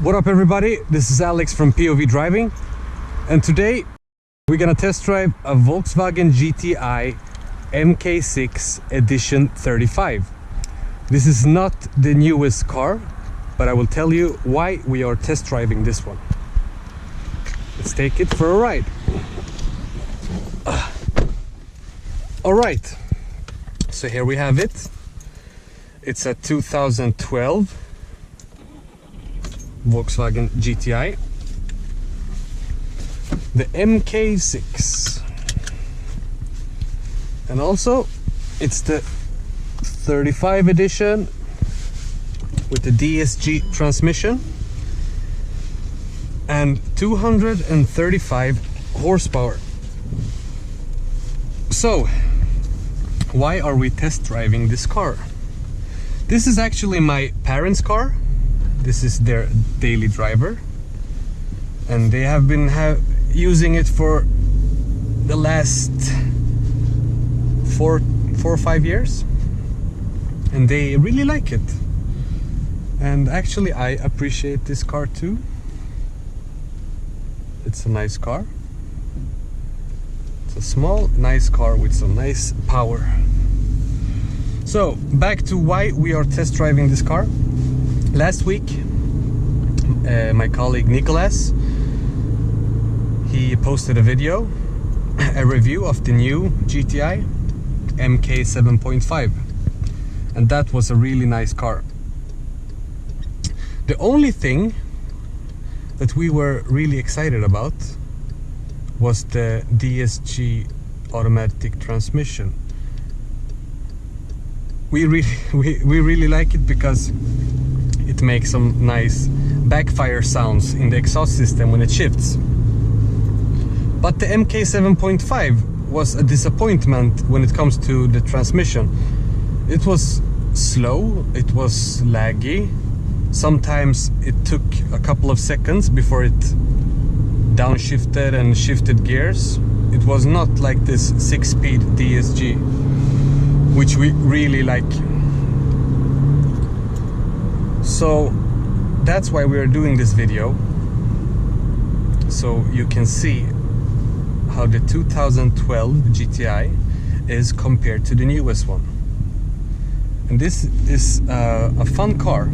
What up everybody, this is Alex from POV Driving, and today we're gonna test drive a Volkswagen GTI MK6 Edition 35. This is not the newest car, but I will tell you why we are test driving this one. Let's take it for a ride. Alright, so here we have it. It's a 2012 Volkswagen GTI, the MK6, and also it's the 35 edition with the DSG transmission and 235 horsepower. So why are we test driving this car? This is actually my parents' car. This is their daily driver, and they have been using it for the last four or 5 years, and they really like it. And actually I appreciate this car too. It's a nice car. It's a small, nice car with some nice power. So back to why we are test driving this car. Last week, my colleague Nicholas, he posted a video, a review of the new GTI MK 7.5, and that was a really nice car. The only thing that we were really excited about was the DSG automatic transmission. We really like it because it makes some nice backfire sounds in the exhaust system when it shifts. But the MK 7.5 was a disappointment when it comes to the transmission. It was slow, it was laggy. Sometimes it took a couple of seconds before it downshifted and shifted gears. It was not like this 6-speed DSG, which we really like. So that's why we are doing this video, so you can see how the 2012 GTI is compared to the newest one. And this is a fun car.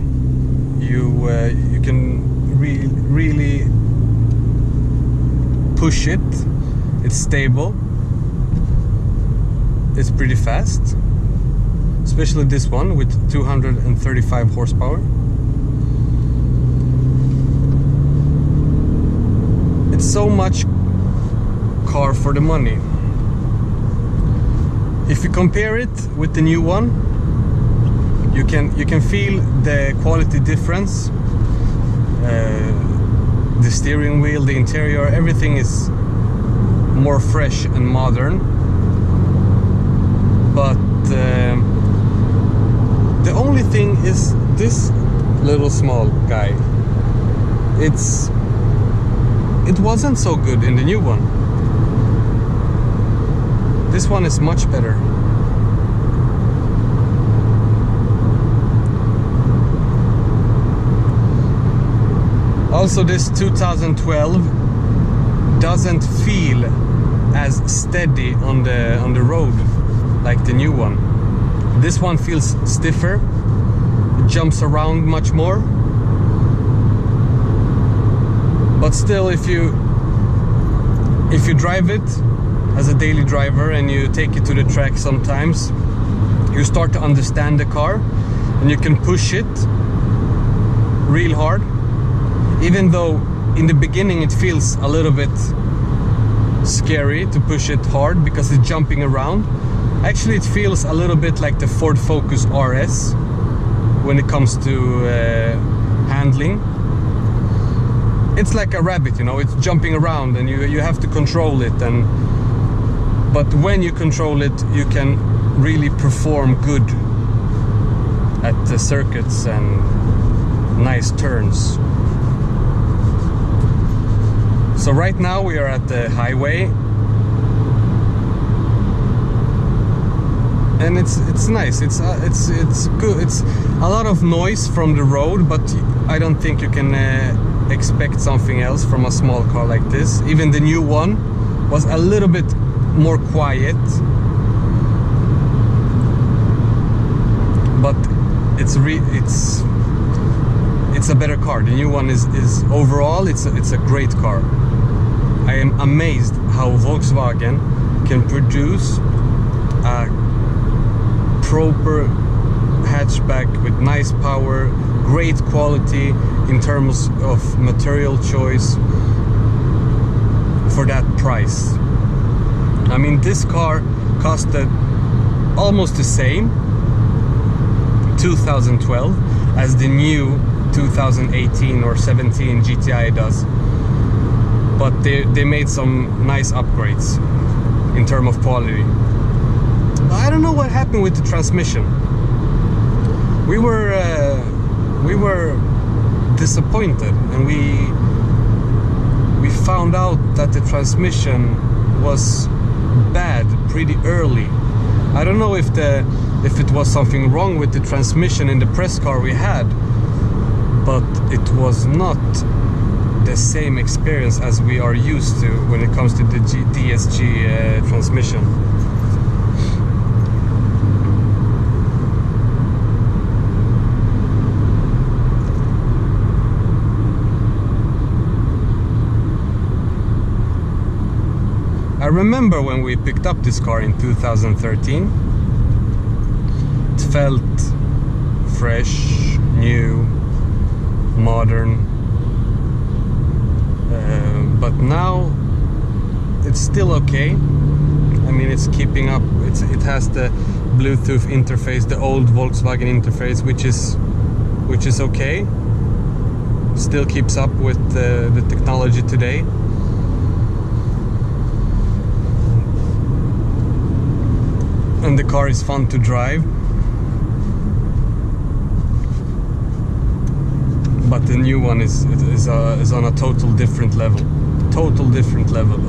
You can really push it. It's stable. It's pretty fast, especially this one with 235 horsepower. It's so much car for the money. If you compare it with the new one, you can feel the quality difference. The steering wheel, the interior, everything is more fresh and modern. But the only thing is this little small guy. It wasn't so good in the new one. This one is much better. Also, this 2012 doesn't feel as steady on the road like the new one. This one feels stiffer. It jumps around much more. But still, if you drive it as a daily driver and you take it to the track sometimes, you start to understand the car and you can push it real hard. Even though in the beginning it feels a little bit scary to push it hard because it's jumping around. Actually, it feels a little bit like the Ford Focus RS when it comes to handling. It's like a rabbit, you know, it's jumping around and you have to control it. But when you control it, you can really perform good at the circuits and nice turns. So right now we are at the highway. and it's nice. It's good. It's a lot of noise from the road, but I don't think you can expect something else from a small car like this. Even the new one was a little bit more quiet, but it's a better car. The new one is overall it's a great car. I am amazed how Volkswagen can produce a proper hatchback with nice power, great quality in terms of material choice for that price. I mean, this car costed almost the same 2012 as the new 2018 or 17 GTI does, but they made some nice upgrades in terms of quality. I don't know what happened with the transmission. We were disappointed, and we found out that the transmission was bad pretty early. I don't know if it was something wrong with the transmission in the press car we had, but it was not the same experience as we are used to when it comes to the DSG transmission. I remember when we picked up this car in 2013, it felt fresh, new, modern, but now it's still okay. I mean, it's keeping up. It has the Bluetooth interface, the old Volkswagen interface, which is okay. Still keeps up with the technology today. And the car is fun to drive, but the new one is on a total different level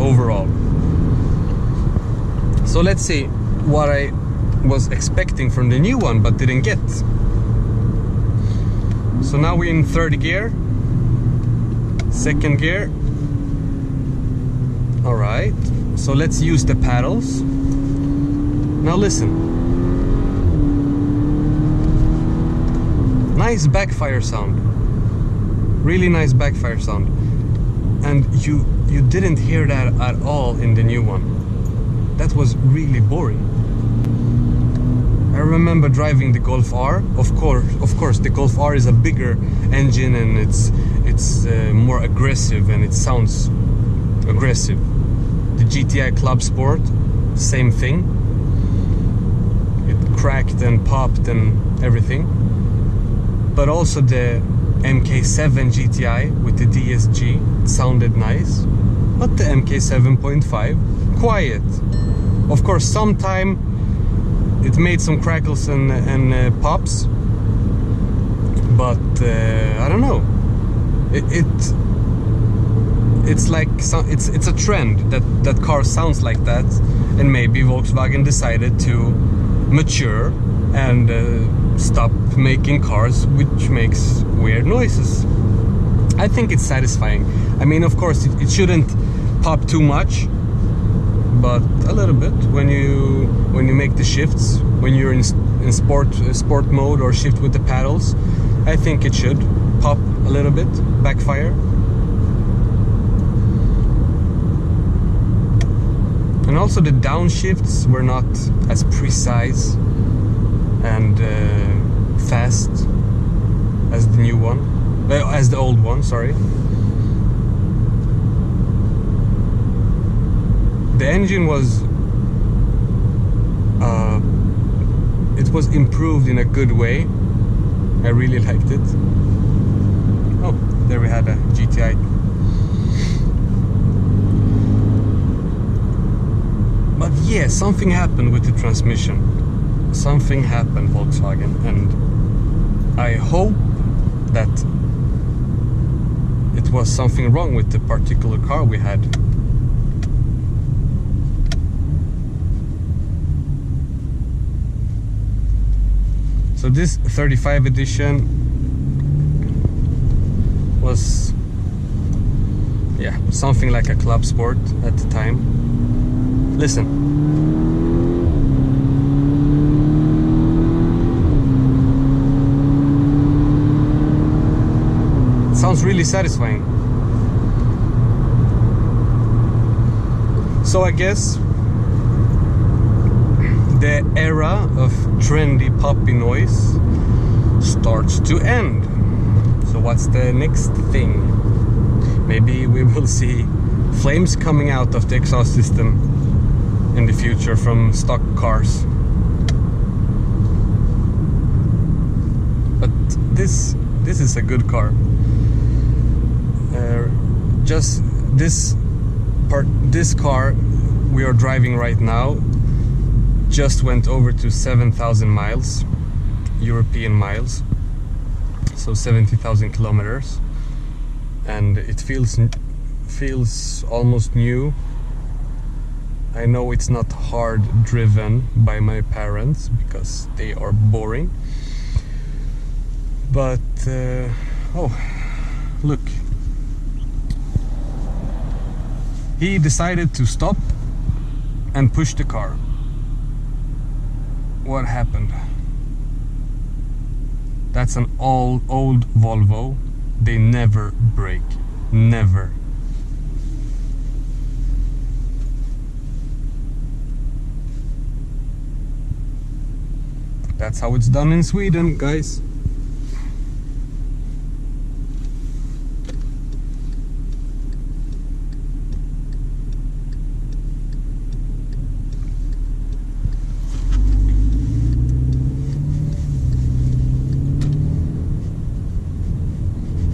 overall. So let's see what I was expecting from the new one but didn't get. So now we're in third gear, second gear. All right, so let's use the paddles. Now listen. Nice backfire sound. Really nice backfire sound. And you didn't hear that at all in the new one. That was really boring. I remember driving the Golf R. Of course, the Golf R is a bigger engine and it's more aggressive and it sounds aggressive. The GTI Club Sport, same thing. Cracked and popped and everything, but also the MK7 GTI with the DSG sounded nice, but the MK7.5 quiet. Of course, sometime it made some crackles and pops, but I don't know. It's like it's a trend that car sounds like that, and maybe Volkswagen decided to mature and stop making cars which makes weird noises. I think it's satisfying. I mean, of course it shouldn't pop too much, but a little bit when you make the shifts, when you're in sport mode or shift with the paddles. I think it should pop a little bit, backfire. And also the downshifts were not as precise and fast as the new one, as the old one, sorry. The engine was it was improved in a good way. I really liked it. Oh, there we had a GTI. But yeah, something happened with the transmission. Something happened, Volkswagen, and I hope that it was something wrong with the particular car we had. So this 35 edition was, yeah, something like a club sport at the time. Listen. It sounds really satisfying. So I guess the era of trendy poppy noise starts to end. So what's the next thing? Maybe we will see flames coming out of the exhaust system in the future from stock cars. But this is a good car. Just this car we are driving right now just went over to 7,000 miles, European miles, so 70,000 kilometers, and it feels almost new. I know it's not hard driven by my parents because they are boring, but oh, look, he decided to stop and push the car. What happened? That's an old Volvo. They never brake. Never. That's how it's done in Sweden, guys.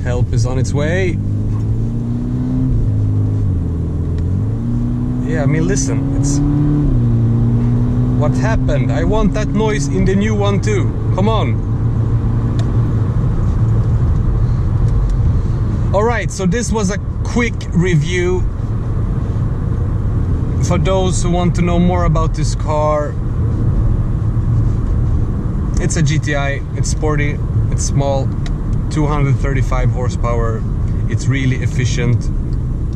Help is on its way. Yeah, I mean, listen, it's... What happened? I want that noise in the new one too. Come on. Alright, so this was a quick review. For those who want to know more about this car, it's a GTI, it's sporty, it's small, 235 horsepower. It's really efficient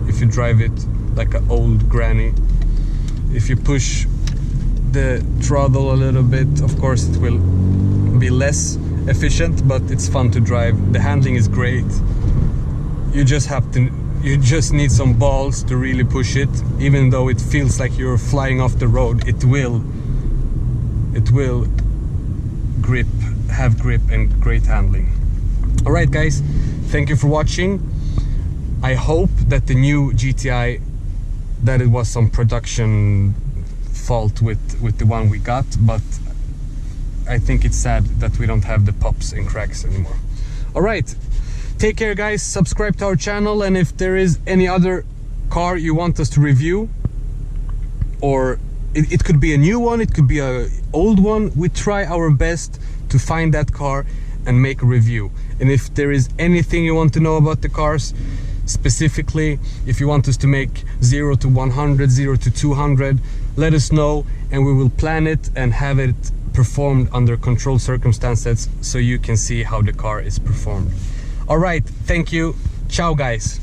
if you drive it like an old granny. If you push the throttle a little bit, of course it will be less efficient, but it's fun to drive. The handling is great. You just need some balls to really push it. Even though it feels like you're flying off the road, it will have grip and great handling. Alright guys, thank you for watching. I hope that the new GTI, that it was some production fault with the one we got, but I think it's sad that we don't have the pops and cracks anymore. Alright, take care guys, subscribe to our channel, and if there is any other car you want us to review, or it could be a new one, it could be an old one, we try our best to find that car and make a review. And if there is anything you want to know about the cars, specifically if you want us to make 0 to 100, 0 to 200, let us know and we will plan it and have it performed under controlled circumstances so you can see how the car is performed. Alright, thank you. Ciao guys.